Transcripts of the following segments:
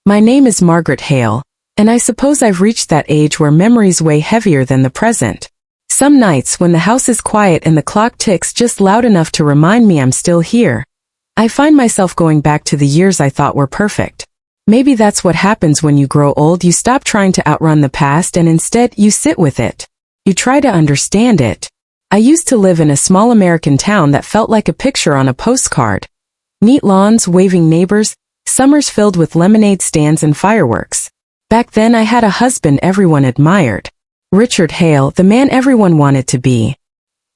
My name is Margaret Hale, and I suppose I've reached that age where memories weigh heavier than the present. Some nights when the house is quiet and the clock ticks just loud enough to remind me I'm still here, I find myself going back to the years I thought were perfect. Maybe that's what happens when you grow old. You stop trying to outrun the past and instead you sit with it. You try to understand it. I used to live in a small American town that felt like a picture on a postcard. Neat lawns, waving neighbors, summers filled with lemonade stands and fireworks. Back then I had a husband everyone admired. Richard Hale, the man everyone wanted to be.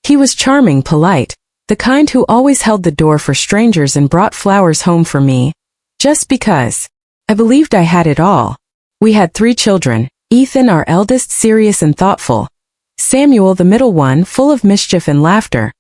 He was charming, polite, the kind who always held the door for strangers and brought flowers home for me. Just because. I believed I had it all. We had 3 children, Ethan, our eldest, serious and thoughtful, Samuel, the middle one, full of mischief and laughter,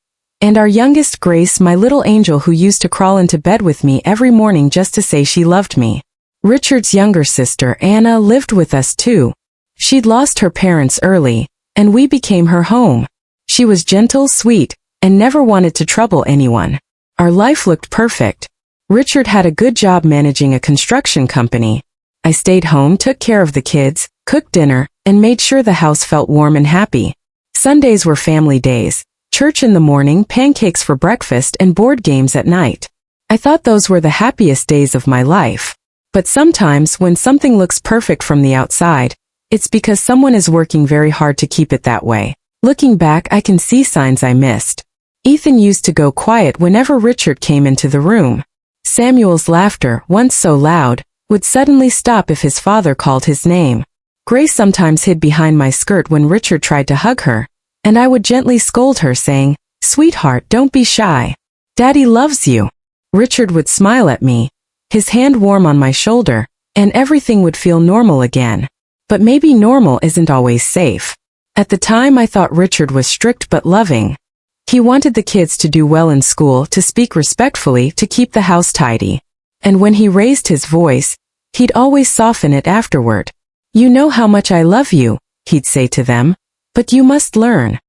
and our youngest, Grace, my little angel who used to crawl into bed with me every morning just to say she loved me. Richard's younger sister, Anna, lived with us too. She'd lost her parents early, and we became her home. She was gentle, sweet, and never wanted to trouble anyone. Our life looked perfect. Richard had a good job managing a construction company. I stayed home, took care of the kids, cooked dinner, and made sure the house felt warm and happy. Sundays were family days, church in the morning, pancakes for breakfast, and board games at night. I thought those were the happiest days of my life. But sometimes when something looks perfect from the outside, it's because someone is working very hard to keep it that way. Looking back, I can see signs I missed. Ethan used to go quiet whenever Richard came into the room. Samuel's laughter, once so loud, would suddenly stop if his father called his name. Grace sometimes hid behind my skirt when Richard tried to hug her, and I would gently scold her, saying, "Sweetheart, don't be shy. Daddy loves you." Richard would smile at me, his hand warm on my shoulder, and everything would feel normal again. But maybe normal isn't always safe. At the time I thought Richard was strict but loving. He wanted the kids to do well in school, to speak respectfully, to keep the house tidy. And when he raised his voice, he'd always soften it afterward. "You know how much I love you," he'd say to them, "but you must learn."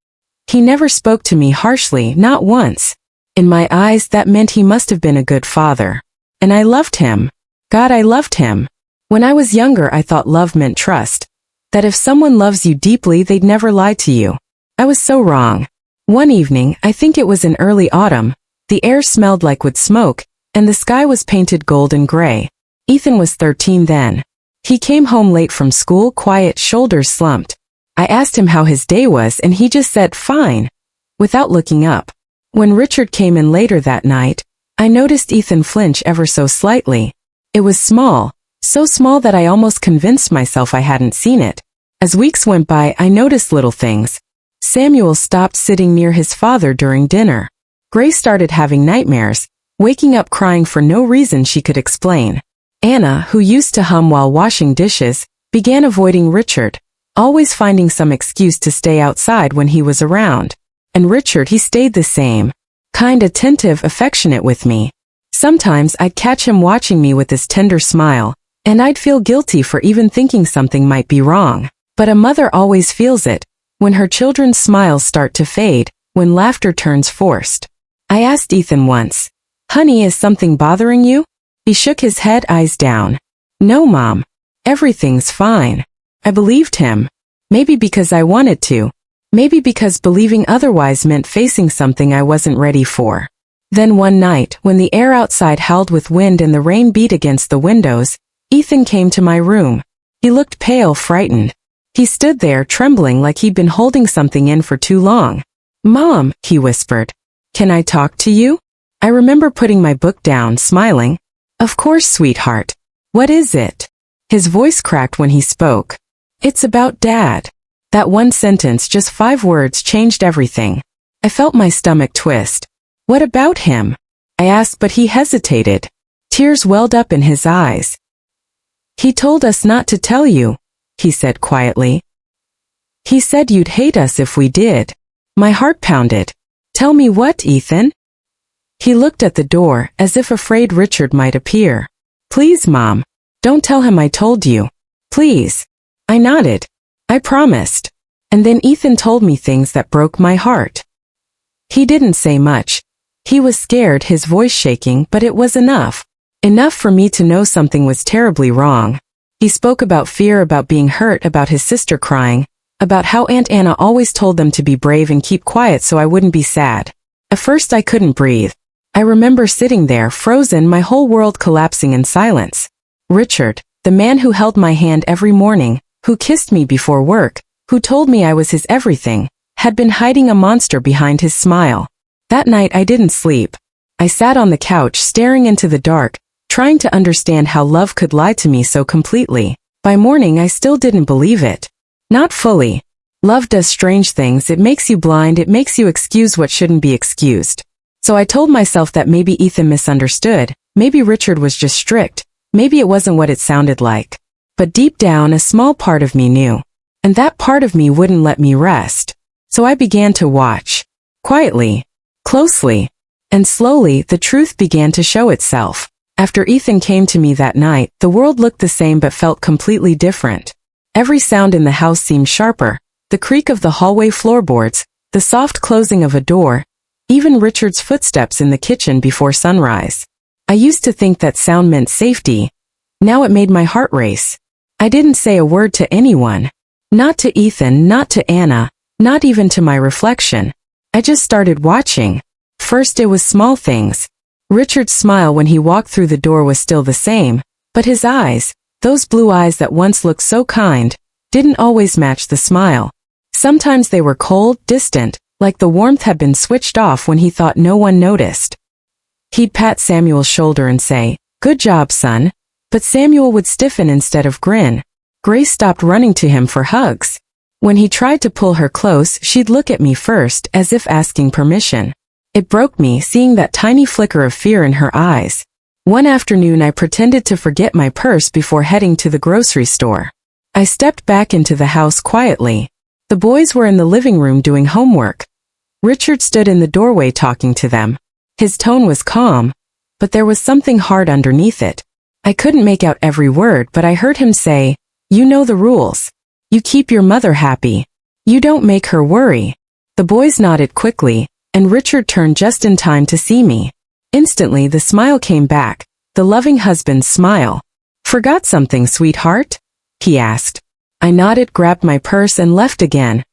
He never spoke to me harshly, not once. In my eyes, that meant he must have been a good father. And I loved him. God, I loved him. When I was younger, I thought love meant trust. That if someone loves you deeply, they'd never lie to you. I was so wrong. One evening, I think it was in early autumn, the air smelled like wood smoke, and the sky was painted gold and gray. Ethan was 13 then. He came home late from school, quiet, shoulders slumped. I asked him how his day was, and he just said, "Fine," without looking up. When Richard came in later that night, I noticed Ethan flinch ever so slightly. It was small, so small that I almost convinced myself I hadn't seen it. As weeks went by, I noticed little things. Samuel stopped sitting near his father during dinner. Grace started having nightmares, waking up crying for no reason she could explain. Anna, who used to hum while washing dishes, began avoiding Richard, always finding some excuse to stay outside when he was around. And Richard, he stayed the same. Kind, attentive, affectionate with me. Sometimes I'd catch him watching me with his tender smile, and I'd feel guilty for even thinking something might be wrong. But a mother always feels it, when her children's smiles start to fade, when laughter turns forced. I asked Ethan once, "Honey, is something bothering you?" He shook his head, eyes down. "No, Mom. Everything's fine." I believed him. Maybe because I wanted to. Maybe because believing otherwise meant facing something I wasn't ready for. Then one night, when the air outside howled with wind and the rain beat against the windows, Ethan came to my room. He looked pale, frightened. He stood there, trembling like he'd been holding something in for too long. "Mom," he whispered. "Can I talk to you?" I remember putting my book down, smiling. "Of course, sweetheart. What is it?" His voice cracked when he spoke. "It's about Dad." That one sentence, just 5 words, changed everything. I felt my stomach twist. "What about him?" I asked, but he hesitated. Tears welled up in his eyes. "He told us not to tell you," he said quietly. "He said you'd hate us if we did." My heart pounded. "Tell me what, Ethan?" He looked at the door, as if afraid Richard might appear. "Please, Mom. Don't tell him I told you. Please." I nodded. "I promised." And then Ethan told me things that broke my heart. He didn't say much. He was scared, his voice shaking, but it was enough. Enough for me to know something was terribly wrong. He spoke about fear, about being hurt, about his sister crying, about how Aunt Anna always told them to be brave and keep quiet so I wouldn't be sad. At first I couldn't breathe. I remember sitting there, frozen, my whole world collapsing in silence. Richard, the man who held my hand every morning, who kissed me before work, who told me I was his everything, had been hiding a monster behind his smile. That night I didn't sleep. I sat on the couch staring into the dark, trying to understand how love could lie to me so completely. By morning I still didn't believe it. Not fully. Love does strange things. It makes you blind. It makes you excuse what shouldn't be excused. So I told myself that maybe Ethan misunderstood. Maybe Richard was just strict. Maybe it wasn't what it sounded like. But deep down, a small part of me knew. And that part of me wouldn't let me rest. So I began to watch. Quietly. Closely. And slowly, the truth began to show itself. After Ethan came to me that night, the world looked the same but felt completely different. Every sound in the house seemed sharper. The creak of the hallway floorboards, the soft closing of a door, even Richard's footsteps in the kitchen before sunrise. I used to think that sound meant safety. Now it made my heart race. I didn't say a word to anyone. Not to Ethan, not to Anna, not even to my reflection. I just started watching. First it was small things. Richard's smile when he walked through the door was still the same, but his eyes, those blue eyes that once looked so kind, didn't always match the smile. Sometimes they were cold, distant, like the warmth had been switched off when he thought no one noticed. He'd pat Samuel's shoulder and say, "Good job, son." But Samuel would stiffen instead of grin. Grace stopped running to him for hugs. When he tried to pull her close, she'd look at me first, as if asking permission. It broke me, seeing that tiny flicker of fear in her eyes. One afternoon I pretended to forget my purse before heading to the grocery store. I stepped back into the house quietly. The boys were in the living room doing homework. Richard stood in the doorway talking to them. His tone was calm, but there was something hard underneath it. I couldn't make out every word, but I heard him say, "You know the rules. You keep your mother happy. You don't make her worry." The boys nodded quickly, and Richard turned just in time to see me. Instantly the smile came back, the loving husband's smile. "Forgot something, sweetheart?" he asked. I nodded, grabbed my purse, and left again.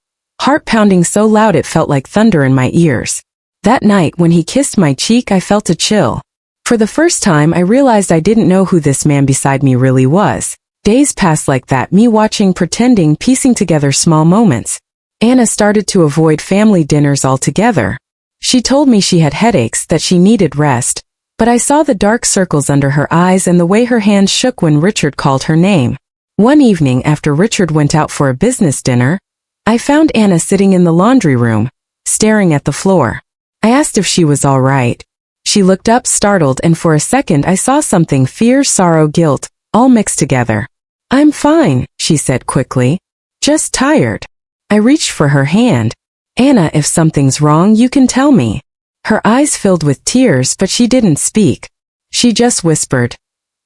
Heart pounding so loud it felt like thunder in my ears. That night, when he kissed my cheek, I felt a chill. For the first time, I realized I didn't know who this man beside me really was. Days passed like that, me watching, pretending, piecing together small moments. Anna started to avoid family dinners altogether. She told me she had headaches, that she needed rest. But I saw the dark circles under her eyes and the way her hands shook when Richard called her name. One evening, after Richard went out for a business dinner, I found Anna sitting in the laundry room, staring at the floor. I asked if she was all right. She looked up, startled, and for a second I saw something: fear, sorrow, guilt, all mixed together. "I'm fine," she said quickly. "Just tired." I reached for her hand. "Anna, if something's wrong, you can tell me." Her eyes filled with tears, but she didn't speak. She just whispered,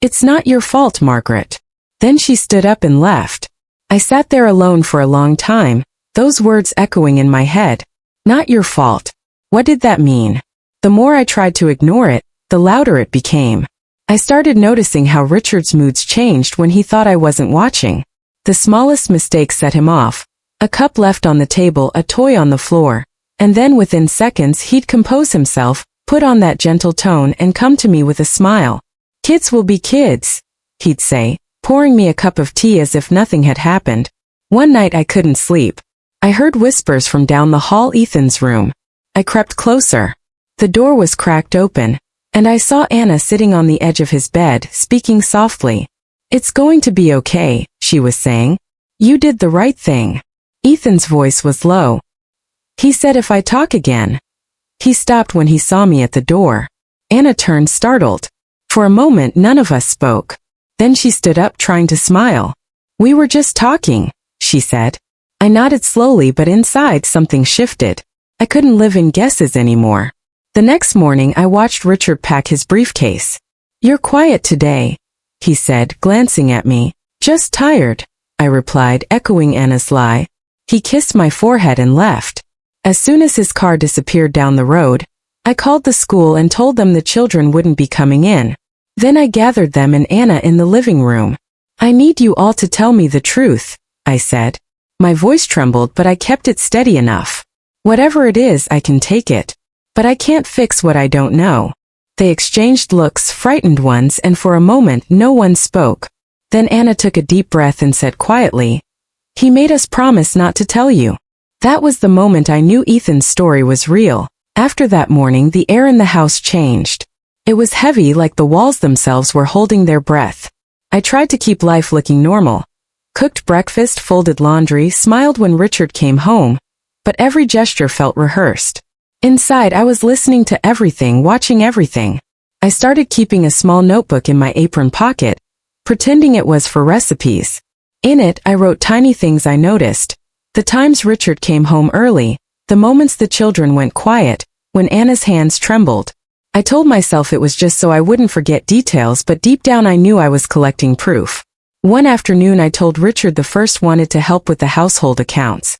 "It's not your fault, Margaret." Then she stood up and left. I sat there alone for a long time, those words echoing in my head. Not your fault. What did that mean? The more I tried to ignore it, the louder it became. I started noticing how Richard's moods changed when he thought I wasn't watching. The smallest mistake set him off. A cup left on the table, a toy on the floor. And then within seconds he'd compose himself, put on that gentle tone, and come to me with a smile. "Kids will be kids," he'd say, pouring me a cup of tea as if nothing had happened. One night I couldn't sleep. I heard whispers from down the hall, Ethan's room. I crept closer. The door was cracked open, and I saw Anna sitting on the edge of his bed, speaking softly. "It's going to be okay," she was saying. "You did the right thing." Ethan's voice was low. He said if I talk again. He stopped when he saw me at the door. Anna turned, startled. For a moment none of us spoke. Then she stood up, trying to smile. "We were just talking," she said. I nodded slowly, but inside something shifted. I couldn't live in guesses anymore. The next morning I watched Richard pack his briefcase. "You're quiet today," he said, glancing at me. "Just tired," I replied, echoing Anna's lie. He kissed my forehead and left. As soon as his car disappeared down the road, I called the school and told them the children wouldn't be coming in. Then I gathered them and Anna in the living room. "I need you all to tell me the truth," I said. My voice trembled, but I kept it steady enough. "Whatever it is, I can take it. But I can't fix what I don't know." They exchanged looks, frightened ones, and for a moment no one spoke. Then Anna took a deep breath and said quietly, "He made us promise not to tell you." That was the moment I knew Ethan's story was real. After that morning, the air in the house changed. It was heavy, like the walls themselves were holding their breath. I tried to keep life looking normal. Cooked breakfast, folded laundry, smiled when Richard came home, but every gesture felt rehearsed. Inside, I was listening to everything, watching everything. I started keeping a small notebook in my apron pocket, pretending it was for recipes. In it, I wrote tiny things I noticed. The times Richard came home early, the moments the children went quiet, when Anna's hands trembled. I told myself it was just so I wouldn't forget details, but deep down I knew I was collecting proof. One afternoon I told Richard the first wanted to help with the household accounts.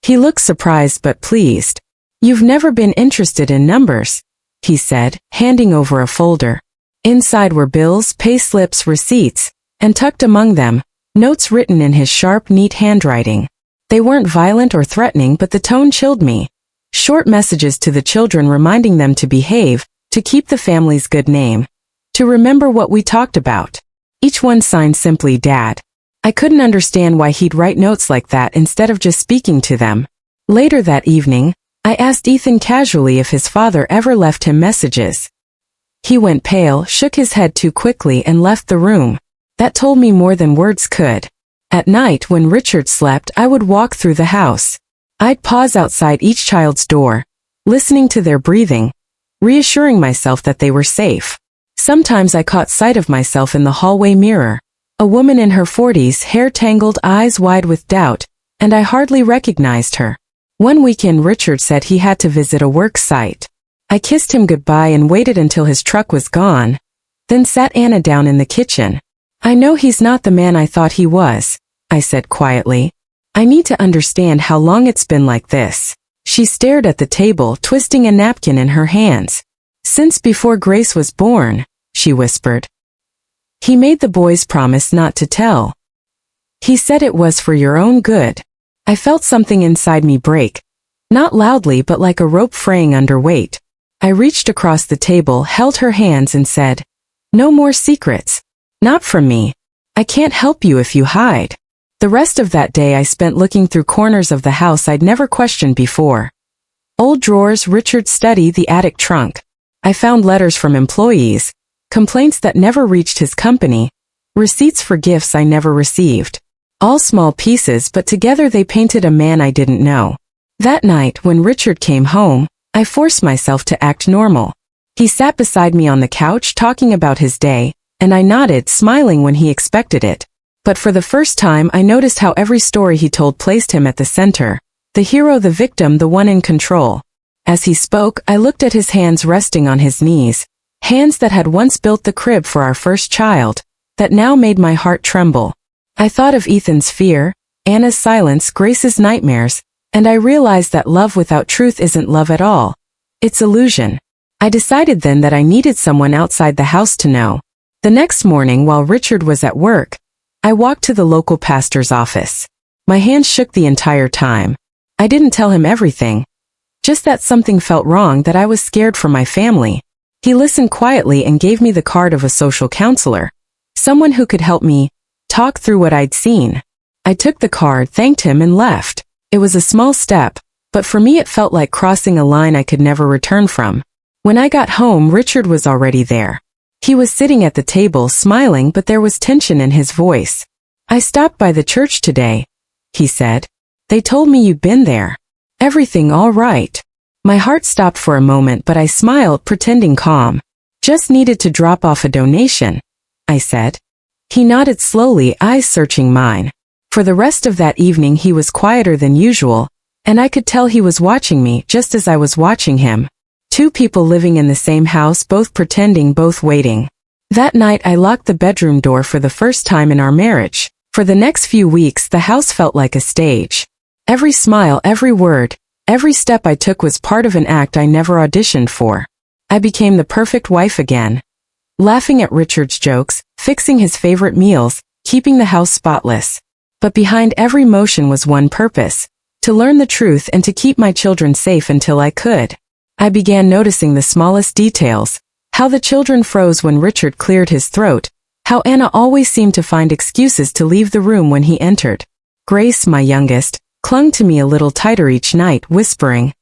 He looked surprised but pleased. "You've never been interested in numbers," he said, handing over a folder. Inside were bills, payslips, receipts, and tucked among them, notes written in his sharp, neat handwriting. They weren't violent or threatening, but the tone chilled me. Short messages to the children reminding them to behave, to keep the family's good name, to remember what we talked about. Each one signed simply Dad. I couldn't understand why he'd write notes like that instead of just speaking to them. Later that evening, I asked Ethan casually if his father ever left him messages. He went pale, shook his head too quickly, and left the room. That told me more than words could. At night, when Richard slept, I would walk through the house. I'd pause outside each child's door, listening to their breathing, reassuring myself that they were safe. Sometimes I caught sight of myself in the hallway mirror, a woman in her 40s, hair tangled, eyes wide with doubt, and I hardly recognized her. One weekend Richard said he had to visit a work site. I kissed him goodbye and waited until his truck was gone, then sat Anna down in the kitchen. "I know he's not the man I thought he was," I said quietly. "I need to understand how long it's been like this." She stared at the table, twisting a napkin in her hands. "Since before Grace was born," she whispered. "He made the boys promise not to tell. He said it was for your own good." I felt something inside me break. Not loudly, but like a rope fraying under weight. I reached across the table, held her hands and said, "No more secrets. Not from me. I can't help you if you hide." The rest of that day I spent looking through corners of the house I'd never questioned before. Old drawers, Richard's study, the attic trunk. I found letters from employees, complaints that never reached his company, receipts for gifts I never received. All small pieces, but together they painted a man I didn't know. That night, when Richard came home, I forced myself to act normal. He sat beside me on the couch talking about his day, and I nodded, smiling when he expected it. But for the first time I noticed how every story he told placed him at the center. The hero, the victim, the one in control. As he spoke, I looked at his hands resting on his knees, hands that had once built the crib for our first child, that now made my heart tremble. I thought of Ethan's fear, Anna's silence, Grace's nightmares, and I realized that love without truth isn't love at all. It's illusion. I decided then that I needed someone outside the house to know. The next morning, while Richard was at work, I walked to the local pastor's office. My hands shook the entire time. I didn't tell him everything. Just that something felt wrong, that I was scared for my family. He listened quietly and gave me the card of a social counselor, someone who could help me talk through what I'd seen. I took the card, thanked him, and left. It was a small step, but for me it felt like crossing a line I could never return from. When I got home, Richard was already there. He was sitting at the table, smiling, but there was tension in his voice. "I stopped by the church today," he said. "They told me you'd been there. Everything all right?" My heart stopped for a moment, but I smiled, pretending calm. "Just needed to drop off a donation," I said. He nodded slowly, eyes searching mine. For the rest of that evening he was quieter than usual, and I could tell he was watching me just as I was watching him. Two people living in the same house, both pretending, both waiting. That night I locked the bedroom door for the first time in our marriage. For the next few weeks the house felt like a stage. Every smile, every word, every step I took was part of an act I never auditioned for. I became the perfect wife again. laughing at Richard's jokes, fixing his favorite meals, keeping the house spotless. But behind every motion was one purpose: to learn the truth and to keep my children safe until I could. I began noticing the smallest details: how the children froze when Richard cleared his throat, how Anna always seemed to find excuses to leave the room when he entered. Grace, my youngest, clung to me a little tighter each night, whispering,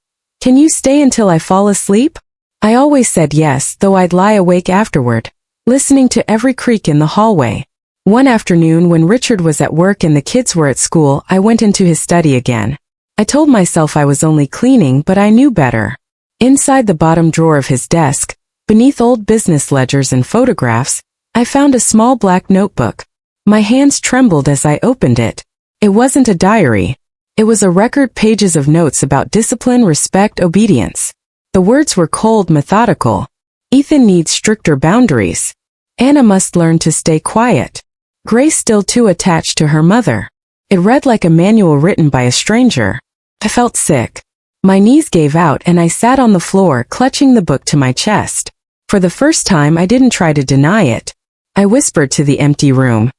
"Can you stay until I fall asleep?" I always said yes, though I'd lie awake afterward, listening to every creak in the hallway. One afternoon when Richard was at work and the kids were at school, I went into his study again. I told myself I was only cleaning, but I knew better. Inside the bottom drawer of his desk, beneath old business ledgers and photographs, I found a small black notebook. My hands trembled as I opened it. It wasn't a diary. It was a record, pages of notes about discipline, respect, obedience. The words were cold, methodical. Ethan needs stricter boundaries. Anna must learn to stay quiet. Grace still too attached to her mother. It read like a manual written by a stranger. I felt sick. My knees gave out and I sat on the floor, clutching the book to my chest. For the first time, I didn't try to deny it. I whispered to the empty room,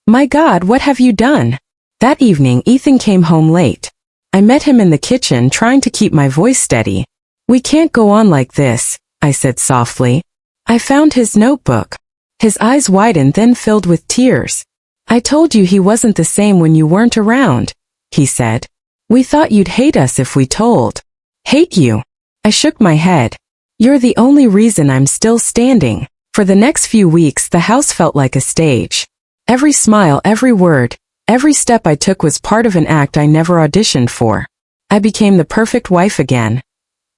"My God, what have you done?" That evening, Ethan came home late. I met him in the kitchen, trying to keep my voice steady. "We can't go on like this," I said softly. I found his notebook. His eyes widened, then filled with tears. "I told you he wasn't the same when you weren't around," he said. "We thought you'd hate us if we told." "Hate you?" I shook my head. "You're the only reason I'm still standing." For the next few weeks, the house felt like a stage. Every smile, every word, every step I took was part of an act I never auditioned for. I became the perfect wife again.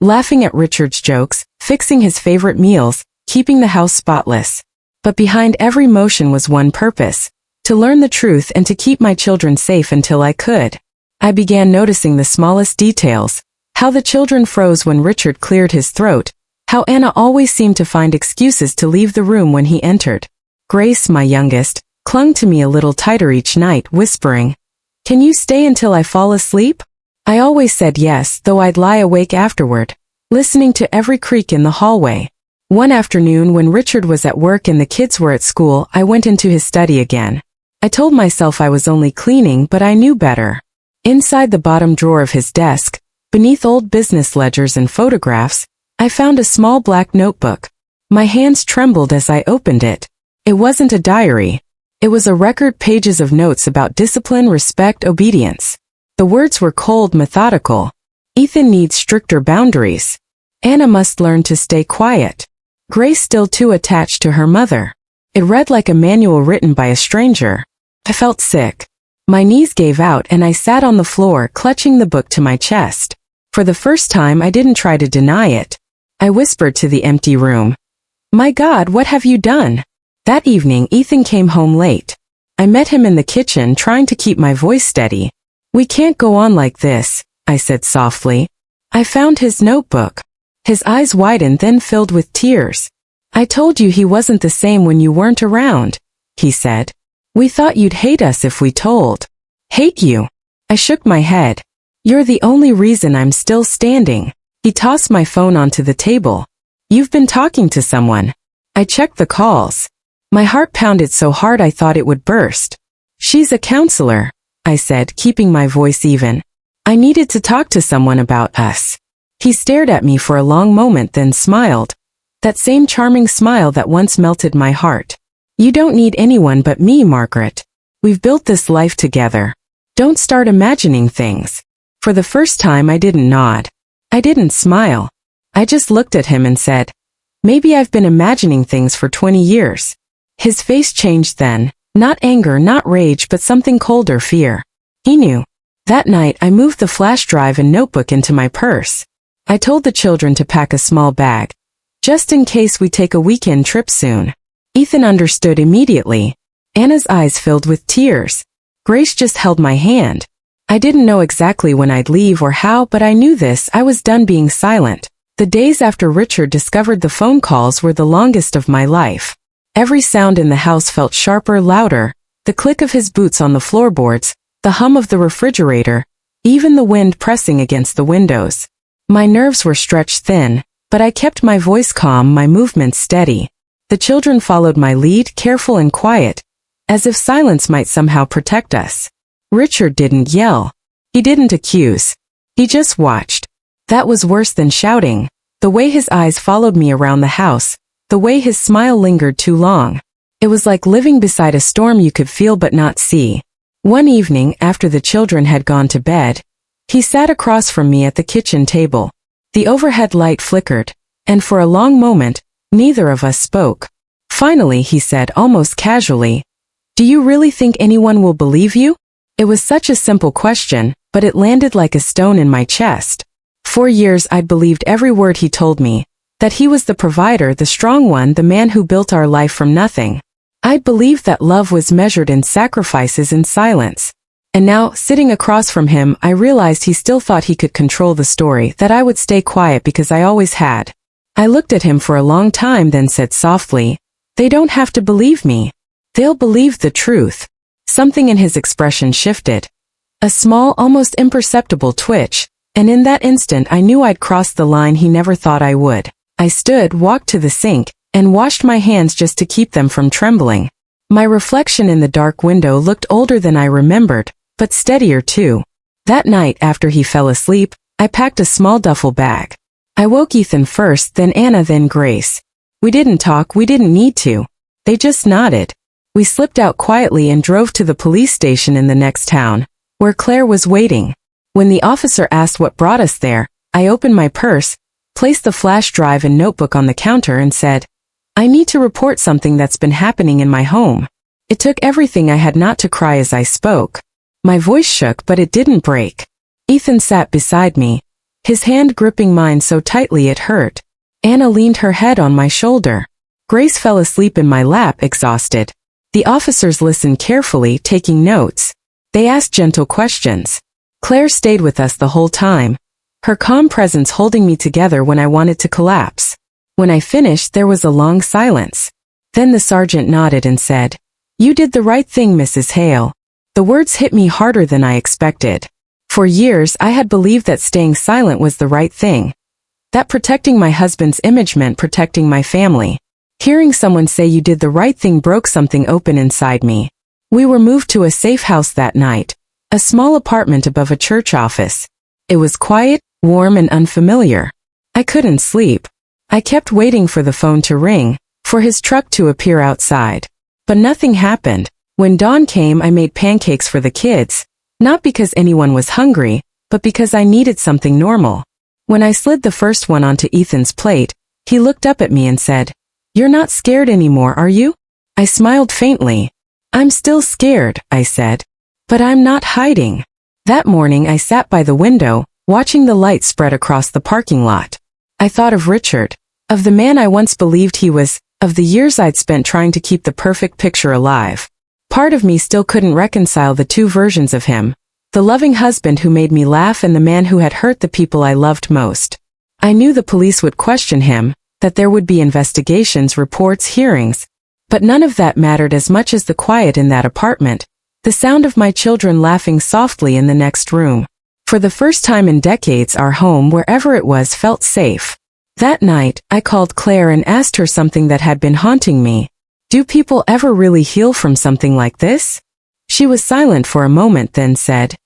Laughing at Richard's jokes, fixing his favorite meals, keeping the house spotless. But behind every motion was one purpose: to learn the truth and to keep my children safe until I could. I began noticing the smallest details: how the children froze when Richard cleared his throat, how Anna always seemed to find excuses to leave the room when he entered. Grace, my youngest, clung to me a little tighter each night, whispering, "Can you stay until I fall asleep?" I always said yes, though I'd lie awake afterward, listening to every creak in the hallway. One afternoon when Richard was at work and the kids were at school, I went into his study again. I told myself I was only cleaning, but I knew better. Inside the bottom drawer of his desk, beneath old business ledgers and photographs, I found a small black notebook. My hands trembled as I opened it. It wasn't a diary. It was a record, pages of notes about discipline, respect, obedience. The words were cold, methodical. Ethan needs stricter boundaries. Anna must learn to stay quiet. Grace still too attached to her mother. It read like a manual written by a stranger. I felt sick. My knees gave out and I sat on the floor, clutching the book to my chest. For the first time, I didn't try to deny it. I whispered to the empty room, "My God, what have you done?" That evening, Ethan came home late. I met him in the kitchen, trying to keep my voice steady. "We can't go on like this," I said softly. I found his notebook. His eyes widened, then filled with tears. "I told you he wasn't the same when you weren't around," he said. "We thought you'd hate us if we told." "Hate you?" I shook my head. "You're the only reason I'm still standing." He tossed my phone onto the table. "You've been talking to someone." I checked the calls. My heart pounded so hard I thought it would burst. "She's a counselor," I said, keeping my voice even. "I needed to talk to someone about us." He stared at me for a long moment, then smiled. That same charming smile that once melted my heart. "You don't need anyone but me, Margaret. We've built this life together. Don't start imagining things." For the first time, I didn't nod. I didn't smile. I just looked at him and said, "Maybe I've been imagining things for 20 years. His face changed then. Not anger, not rage, but something colder, fear. He knew. That night, I moved the flash drive and notebook into my purse. I told the children to pack a small bag, just in case we take a weekend trip soon. Ethan understood immediately. Anna's eyes filled with tears. Grace just held my hand. I didn't know exactly when I'd leave or how, but I knew this: I was done being silent. The days after Richard discovered the phone calls were the longest of my life. Every sound in the house felt sharper, louder: the click of his boots on the floorboards, the hum of the refrigerator, even the wind pressing against the windows. My nerves were stretched thin, but I kept my voice calm, my movements steady. The children followed my lead, careful and quiet, as if silence might somehow protect us. Richard didn't yell. He didn't accuse. He just watched. That was worse than shouting. The way his eyes followed me around the house, the way his smile lingered too long. It was like living beside a storm you could feel but not see. One evening, after the children had gone to bed, he sat across from me at the kitchen table. The overhead light flickered, and for a long moment, neither of us spoke. Finally, he said almost casually, "Do you really think anyone will believe you?" It was such a simple question, but it landed like a stone in my chest. For years I'd believed every word he told me, that he was the provider, the strong one, the man who built our life from nothing. I'd believed that love was measured in sacrifices and silence. And now, sitting across from him, I realized he still thought he could control the story, that I would stay quiet because I always had. I looked at him for a long time, then said softly, "They don't have to believe me. They'll believe the truth." Something in his expression shifted. A small, almost imperceptible twitch, and in that instant I knew I'd crossed the line he never thought I would. I stood, walked to the sink, and washed my hands just to keep them from trembling. My reflection in the dark window looked older than I remembered, but steadier too. That night, after he fell asleep, I packed a small duffel bag. I woke Ethan first, then Anna, then Grace. We didn't talk, we didn't need to. They just nodded. We slipped out quietly and drove to the police station in the next town, where Claire was waiting. When the officer asked what brought us there, I opened my purse, placed the flash drive and notebook on the counter and said, "I need to report something that's been happening in my home." It took everything I had not to cry as I spoke. My voice shook, but it didn't break. Ethan sat beside me, his hand gripping mine so tightly it hurt. Anna leaned her head on my shoulder. Grace fell asleep in my lap, exhausted. The officers listened carefully, taking notes. They asked gentle questions. Claire stayed with us the whole time, her calm presence holding me together when I wanted to collapse. When I finished, there was a long silence. Then the sergeant nodded and said, "You did the right thing, Mrs. Hale." The words hit me harder than I expected. For years, I had believed that staying silent was the right thing, that protecting my husband's image meant protecting my family. Hearing someone say you did the right thing broke something open inside me. We were moved to a safe house that night, a small apartment above a church office. It was quiet, warm, and unfamiliar. I couldn't sleep. I kept waiting for the phone to ring, for his truck to appear outside. But nothing happened. When dawn came, I made pancakes for the kids, not because anyone was hungry, but because I needed something normal. When I slid the first one onto Ethan's plate, he looked up at me and said, "You're not scared anymore, are you?" I smiled faintly. "I'm still scared," I said, "but I'm not hiding." That morning I sat by the window, watching the light spread across the parking lot. I thought of Richard, of the man I once believed he was, of the years I'd spent trying to keep the perfect picture alive. Part of me still couldn't reconcile the two versions of him, the loving husband who made me laugh and the man who had hurt the people I loved most. I knew the police would question him, that there would be investigations, reports, hearings, but none of that mattered as much as the quiet in that apartment, the sound of my children laughing softly in the next room. For the first time in decades, our home, wherever it was, felt safe. That night, I called Claire and asked her something that had been haunting me. "Do people ever really heal from something like this?" She was silent for a moment, then said,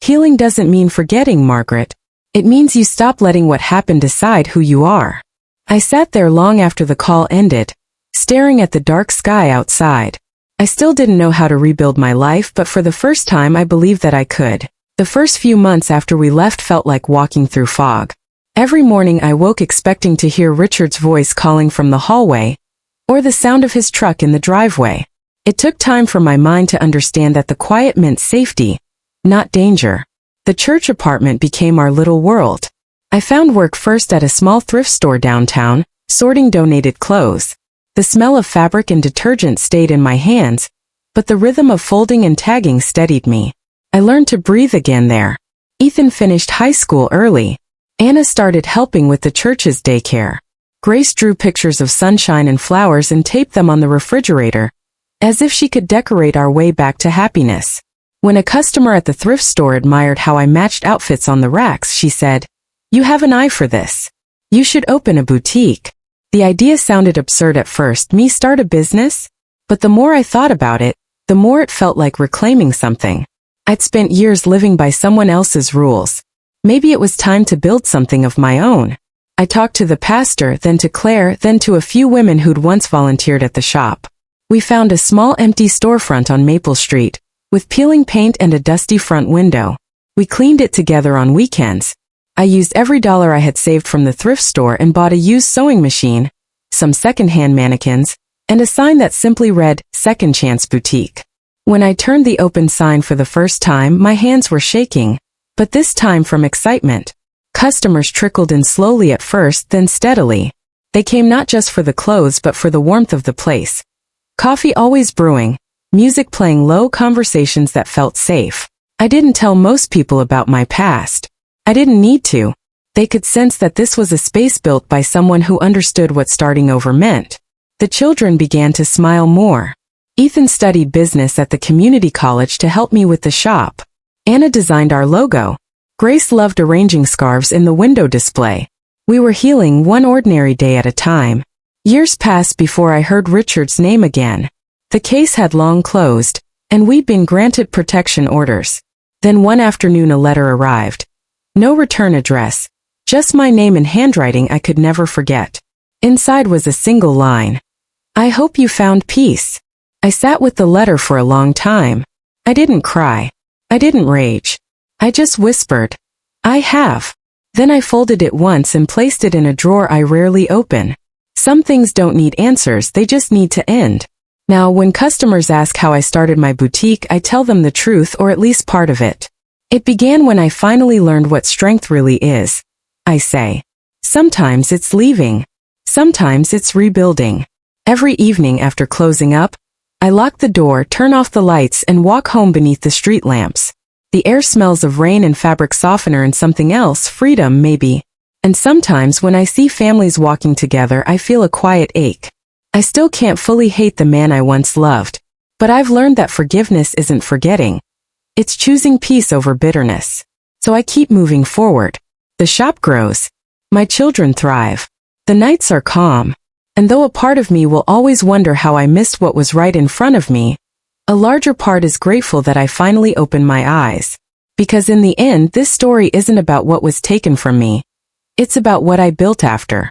"Healing doesn't mean forgetting, Margaret. It means you stop letting what happened decide who you are." I sat there long after the call ended, staring at the dark sky outside. I still didn't know how to rebuild my life, but for the first time I believed that I could. The first few months after we left felt like walking through fog. Every morning I woke expecting to hear Richard's voice calling from the hallway, or the sound of his truck in the driveway. It took time for my mind to understand that the quiet meant safety, not danger. The church apartment became our little world. I found work first at a small thrift store downtown, sorting donated clothes. The smell of fabric and detergent stayed in my hands, but the rhythm of folding and tagging steadied me. I learned to breathe again there. Ethan finished high school early. Anna started helping with the church's daycare. Grace drew pictures of sunshine and flowers and taped them on the refrigerator, as if she could decorate our way back to happiness. When a customer at the thrift store admired how I matched outfits on the racks, she said, "You have an eye for this. You should open a boutique." The idea sounded absurd at first. Me start a business? But the more I thought about it, the more it felt like reclaiming something. I'd spent years living by someone else's rules. Maybe it was time to build something of my own. I talked to the pastor, then to Claire, then to a few women who'd once volunteered at the shop. We found a small empty storefront on Maple Street, with peeling paint and a dusty front window. We cleaned it together on weekends. I used every dollar I had saved from the thrift store and bought a used sewing machine, some second-hand mannequins, and a sign that simply read, Second Chance Boutique. When I turned the open sign for the first time, my hands were shaking, but this time from excitement. Customers trickled in slowly at first, then steadily. They came not just for the clothes but for the warmth of the place. Coffee always brewing, music playing low, conversations that felt safe. I didn't tell most people about my past. I didn't need to. They could sense that this was a space built by someone who understood what starting over meant. The children began to smile more. Ethan studied business at the community college to help me with the shop. Anna designed our logo. Grace loved arranging scarves in the window display. We were healing one ordinary day at a time. Years passed before I heard Richard's name again. The case had long closed, and we'd been granted protection orders. Then one afternoon a letter arrived. No return address, just my name in handwriting I could never forget. Inside was a single line. I hope you found peace. I sat with the letter for a long time. I didn't cry. I didn't rage. I just whispered, I have. Then I folded it once and placed it in a drawer I rarely open. Some things don't need answers, they just need to end. Now, when customers ask how I started my boutique, I tell them the truth, or at least part of it. It began when I finally learned what strength really is. I say, sometimes it's leaving. Sometimes it's rebuilding. Every evening after closing up, I lock the door, turn off the lights, and walk home beneath the street lamps. The air smells of rain and fabric softener and something else, freedom maybe. And sometimes when I see families walking together, I feel a quiet ache. I still can't fully hate the man I once loved. But I've learned that forgiveness isn't forgetting. It's choosing peace over bitterness. So I keep moving forward. The shop grows. My children thrive. The nights are calm. And though a part of me will always wonder how I missed what was right in front of me, a larger part is grateful that I finally opened my eyes. Because in the end, this story isn't about what was taken from me. It's about what I built after.